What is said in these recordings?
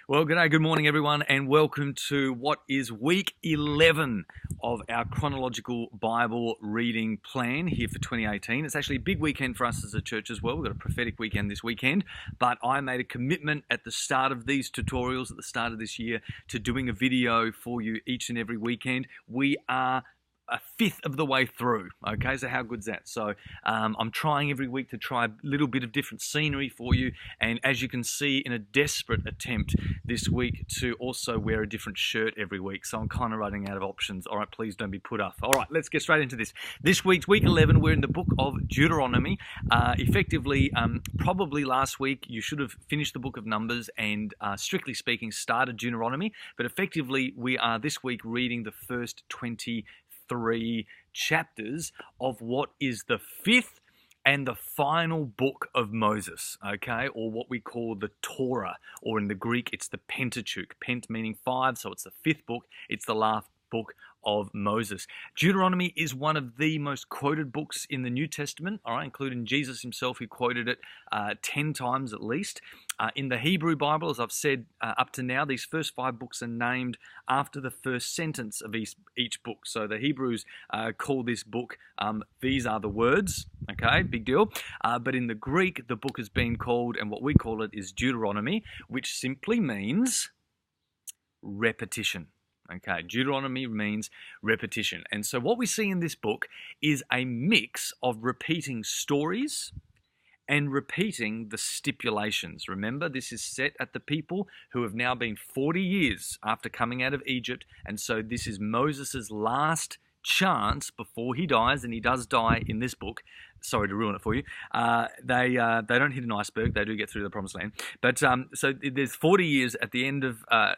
Well, good morning, everyone, and welcome to what is week 11 of our Chronological Bible Reading Plan here for 2018. It's actually a big weekend for us as a church as well. We've got a prophetic weekend this weekend, but I made a commitment at the start of these tutorials, at the start of this year, to doing a video for you each and every weekend. We are a fifth of the way through. Okay, so how good's that? So I'm trying every week to try a little bit of different scenery for you, and as you can see, in a desperate attempt this week to also wear a different shirt every week. So I'm kind of running out of options. All right, please don't be put off. All right, let's get straight into this. This week's week 11, we're in the Book of Deuteronomy. Effectively, probably last week you should have finished the Book of Numbers and, strictly speaking, started Deuteronomy. But effectively, we are this week reading the first 23 chapters of what is the fifth and the final book of Moses, okay, or what we call the Torah, or in the Greek it's the Pentateuch, pent meaning five, so it's the fifth book, it's the last book of Moses. Deuteronomy is one of the most quoted books in the New Testament, all right, including Jesus himself, who quoted it 10 times at least. In the Hebrew Bible, as I've said up to now, these first 5 books are named after the first sentence of each book. So the Hebrews call this book, these are the words, okay, big deal. But in the Greek, the book has been called, and what we call it is Deuteronomy, which simply means repetition. Okay, Deuteronomy means repetition. And so what we see in this book is a mix of repeating stories and repeating the stipulations. Remember, this is set at the people who have now been 40 years after coming out of Egypt. And so this is Moses' last chance before he dies, and he does die in this book. Sorry to ruin it for you. They don't hit an iceberg. They do get through the promised land. But so there's 40 years at the end of their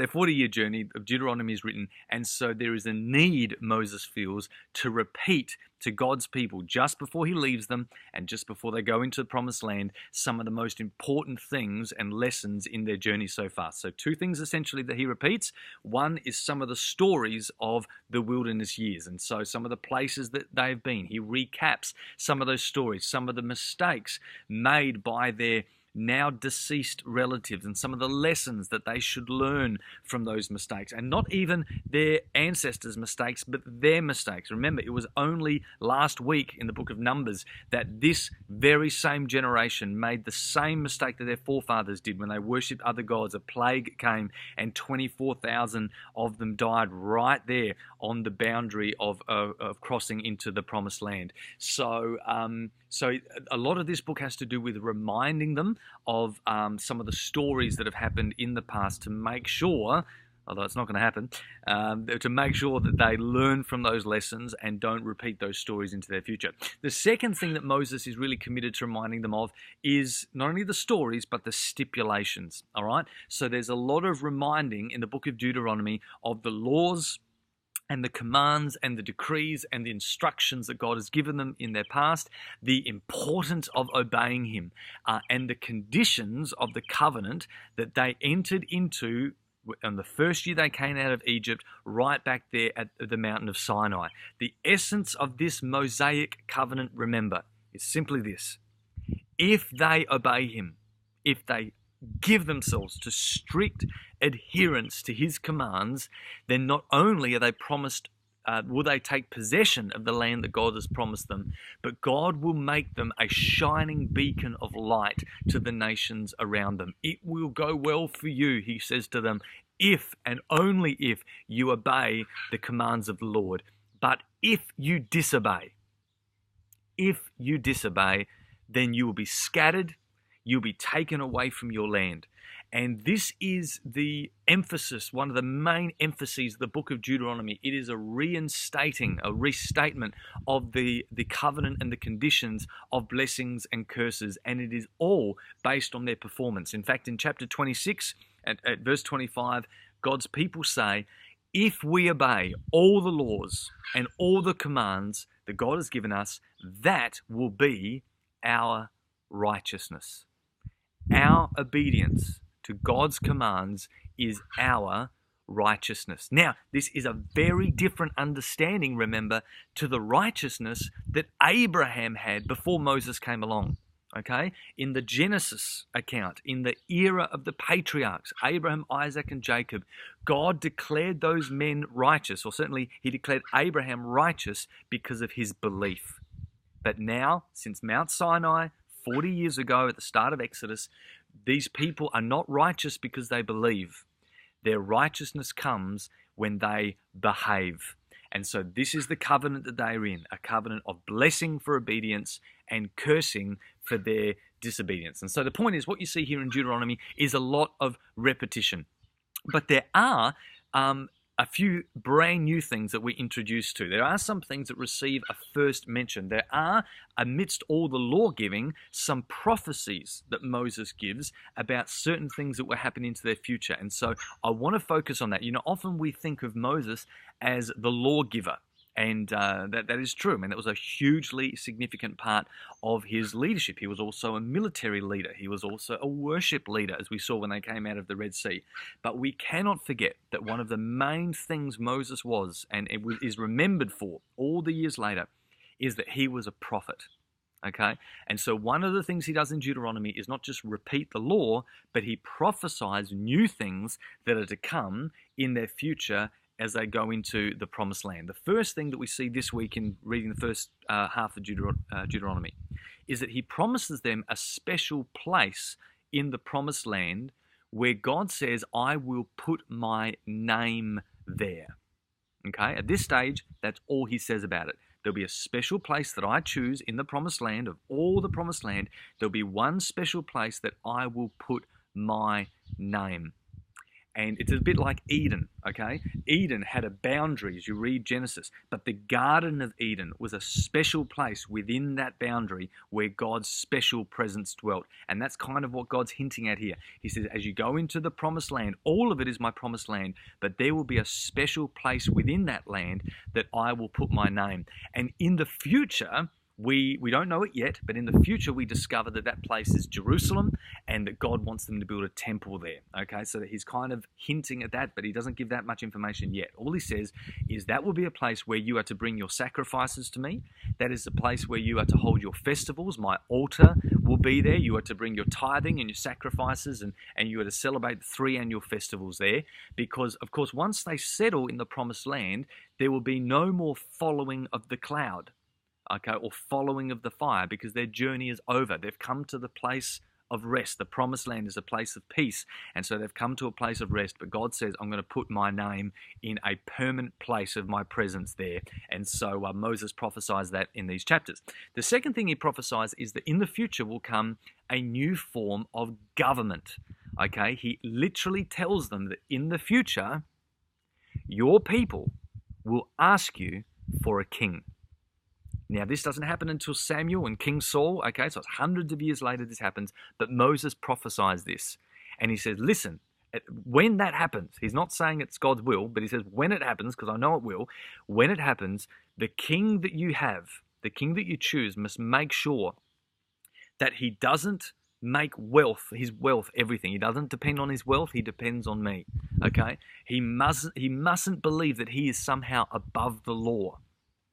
40-year journey. Of Deuteronomy is written, and so there is a need Moses feels to repeat to God's people just before he leaves them and just before they go into the promised land some of the most important things and lessons in their journey so far. So 2 things essentially that he repeats. One is some of the stories of the wilderness years, and so some of the places that they've been. He recaps some of those stories, some of the mistakes made by their now deceased relatives, and some of the lessons that they should learn from those mistakes, and not even their ancestors' mistakes, but their mistakes. Remember, it was only last week in the book of Numbers that this very same generation made the same mistake that their forefathers did when they worshipped other gods. A plague came and 24,000 of them died right there on the boundary of crossing into the promised land. So a lot of this book has to do with reminding them of some of the stories that have happened in the past, to make sure, although it's not going to happen, to make sure that they learn from those lessons and don't repeat those stories into their future. The second thing that Moses is really committed to reminding them of is not only the stories, but the stipulations, all right? So there's a lot of reminding in the book of Deuteronomy of the laws and the commands and the decrees and the instructions that God has given them in their past, the importance of obeying him, and the conditions of the covenant that they entered into on the first year they came out of Egypt, right back there at the mountain of Sinai. The essence of this Mosaic covenant, remember, is simply this: if they obey him, if they give themselves to strict adherence to his commands, then not only are they promised, will they take possession of the land that God has promised them, but God will make them a shining beacon of light to the nations around them. It will go well for you, he says to them, if and only if you obey the commands of the Lord. But if you disobey, then you will be scattered, you'll be taken away from your land. And this is the emphasis, one of the main emphases of the book of Deuteronomy. It is a restatement of the covenant and the conditions of blessings and curses, and it is all based on their performance. In fact, in chapter 26, at verse 25, God's people say, if we obey all the laws and all the commands that God has given us, that will be our righteousness. Our obedience to God's commands is our righteousness. Now, this is a very different understanding, remember, to the righteousness that Abraham had before Moses came along. Okay, in the Genesis account, in the era of the patriarchs, Abraham, Isaac, and Jacob, God declared those men righteous, or certainly he declared Abraham righteous because of his belief. But now, since Mount Sinai, 40 years ago at the start of Exodus, these people are not righteous because they believe. Their righteousness comes when they behave. And so this is the covenant that they are in, a covenant of blessing for obedience and cursing for their disobedience. And so the point is, what you see here in Deuteronomy is a lot of repetition. But there are a few brand new things that we're introduced to. There are some things that receive a first mention. There are, amidst all the law giving, some prophecies that Moses gives about certain things that will happen into their future. And so I want to focus on that. You know, often we think of Moses as the lawgiver. And that is true. I mean, that was a hugely significant part of his leadership. He was also a military leader. He was also a worship leader, as we saw when they came out of the Red Sea. But we cannot forget that one of the main things Moses was, and it is remembered for all the years later, is that he was a prophet. Okay? And so one of the things he does in Deuteronomy is not just repeat the law, but he prophesies new things that are to come in their future as they go into the promised land. The first thing that we see this week in reading the first half of Deuteronomy is that he promises them a special place in the promised land where God says, I will put my name there. Okay, at this stage, that's all he says about it. There'll be a special place that I choose in the promised land. Of all the promised land, there'll be one special place that I will put my name. And it's a bit like Eden, okay? Eden had a boundary as you read Genesis, but the Garden of Eden was a special place within that boundary where God's special presence dwelt. And that's kind of what God's hinting at here. He says, as you go into the promised land, all of it is my promised land, but there will be a special place within that land that I will put my name. And in the future, we don't know it yet, but in the future we discover that that place is Jerusalem and that God wants them to build a temple there. Okay, so that he's kind of hinting at that, but he doesn't give that much information yet. All he says is that will be a place where you are to bring your sacrifices to me. That is a place where you are to hold your festivals. My altar will be there. You are to bring your tithing and your sacrifices, and you are to celebrate 3 annual festivals there, because of course once they settle in the promised land, there will be no more following of the cloud. Okay, or following of the fire, because their journey is over. They've come to the place of rest. The promised land is a place of peace, and so they've come to a place of rest. But God says, I'm going to put my name in a permanent place of my presence there. And so Moses prophesies that in these chapters. The second thing he prophesies is that in the future will come a new form of government. Okay, he literally tells them that in the future, your people will ask you for a king. Now, this doesn't happen until Samuel and King Saul, okay? So it's hundreds of years later this happens, but Moses prophesies this. And he says, listen, when that happens, he's not saying it's God's will, but he says when it happens, because I know it will, when it happens, the king that you have, the king that you choose must make sure that he doesn't make his wealth everything. He doesn't depend on his wealth, he depends on me, okay? He mustn't believe that he is somehow above the law,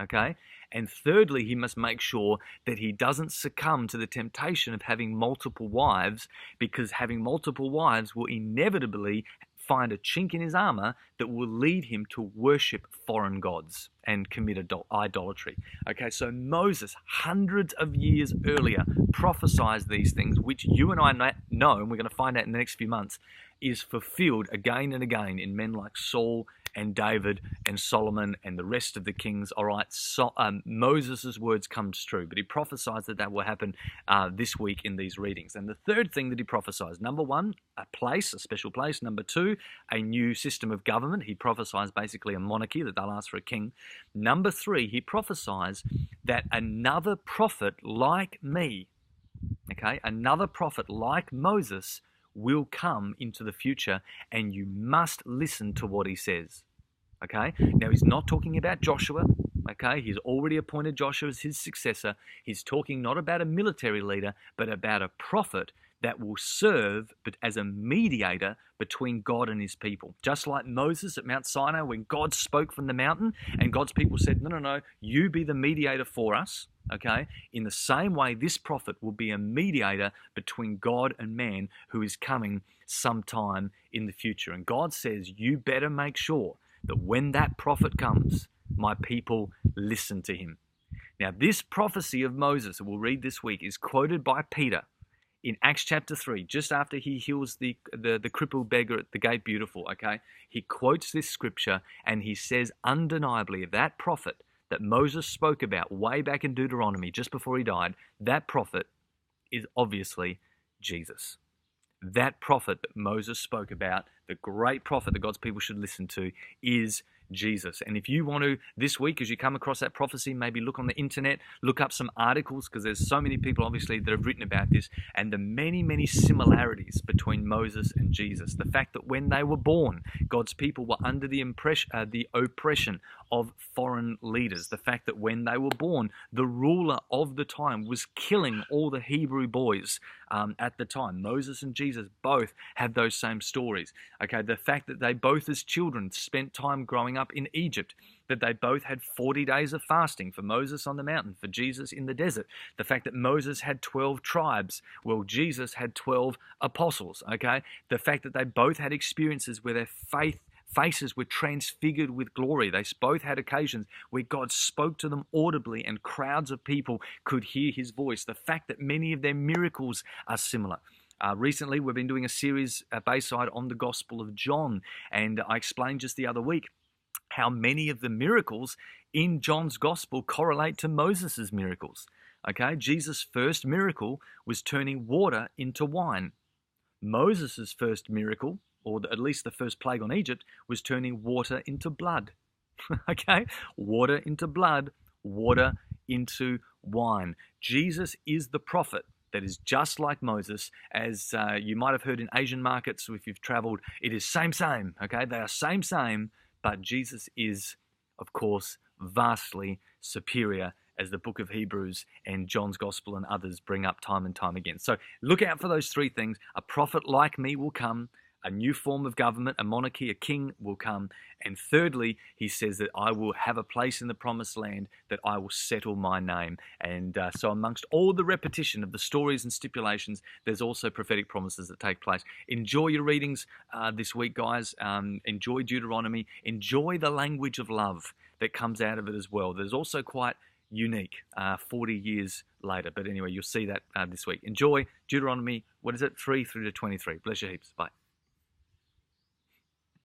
okay? And thirdly, he must make sure that he doesn't succumb to the temptation of having multiple wives, because having multiple wives will inevitably find a chink in his armor that will lead him to worship foreign gods and commit idolatry. Okay, so Moses, hundreds of years earlier, prophesied these things, which you and I know, and we're going to find out in the next few months, is fulfilled again and again in men like Saul and David and Solomon and the rest of the kings. All right, so, Moses' words come true, but he prophesies that will happen this week in these readings. And the third thing that he prophesies, number one, a special place. Number two, a new system of government. He prophesies basically a monarchy, that they'll ask for a king. Number three, he prophesies that another prophet like me, okay, another prophet like Moses will come into the future, and you must listen to what he says. Okay, now he's not talking about Joshua. Okay, he's already appointed Joshua as his successor. He's talking not about a military leader, but about a prophet that will serve but as a mediator between God and his people. Just like Moses at Mount Sinai, when God spoke from the mountain and God's people said, no, no, no, you be the mediator for us. Okay, in the same way, this prophet will be a mediator between God and man who is coming sometime in the future. And God says, you better make sure that when that prophet comes, my people listen to him. Now, this prophecy of Moses that we'll read this week is quoted by Peter in Acts chapter 3, just after he heals the crippled beggar at the gate beautiful, okay? He quotes this scripture and he says undeniably that prophet that Moses spoke about way back in Deuteronomy just before he died, that prophet is obviously Jesus. That prophet that Moses spoke about, the great prophet that God's people should listen to, is Jesus. And if you want to, this week, as you come across that prophecy, maybe look on the internet, look up some articles, because there's so many people, obviously, that have written about this, and the many, many similarities between Moses and Jesus. The fact that when they were born, God's people were under the oppression of foreign leaders. The fact that when they were born, the ruler of the time was killing all the Hebrew boys at the time. Moses and Jesus both have those same stories. Okay, the fact that they both as children spent time growing up in Egypt, that they both had 40 days of fasting, for Moses on the mountain, for Jesus in the desert. The fact that Moses had 12 tribes, well, Jesus had 12 apostles, okay? The fact that they both had experiences where their faces were transfigured with glory. They both had occasions where God spoke to them audibly and crowds of people could hear his voice. The fact that many of their miracles are similar. Recently, we've been doing a series Bayside on the Gospel of John, and I explained just the other week how many of the miracles in John's Gospel correlate to Moses' miracles. Okay, Jesus' first miracle was turning water into wine. Moses' first miracle, or at least the first plague on Egypt, was turning water into blood. Okay, water into blood, water into wine. Jesus is the prophet that is just like Moses, as you might have heard in Asian markets if you've traveled. It is same, okay? They are same, but Jesus is, of course, vastly superior, as the book of Hebrews and John's Gospel and others bring up time and time again. So look out for those three things. A prophet like me will come. A new form of government, a monarchy, a king will come. And thirdly, he says that I will have a place in the promised land, that I will settle my name. And so amongst all the repetition of the stories and stipulations, there's also prophetic promises that take place. Enjoy your readings this week, guys. Enjoy Deuteronomy. Enjoy the language of love that comes out of it as well. There's also quite unique 40 years later. But anyway, you'll see that this week. Enjoy Deuteronomy, 3 through to 23. Bless you heaps. Bye.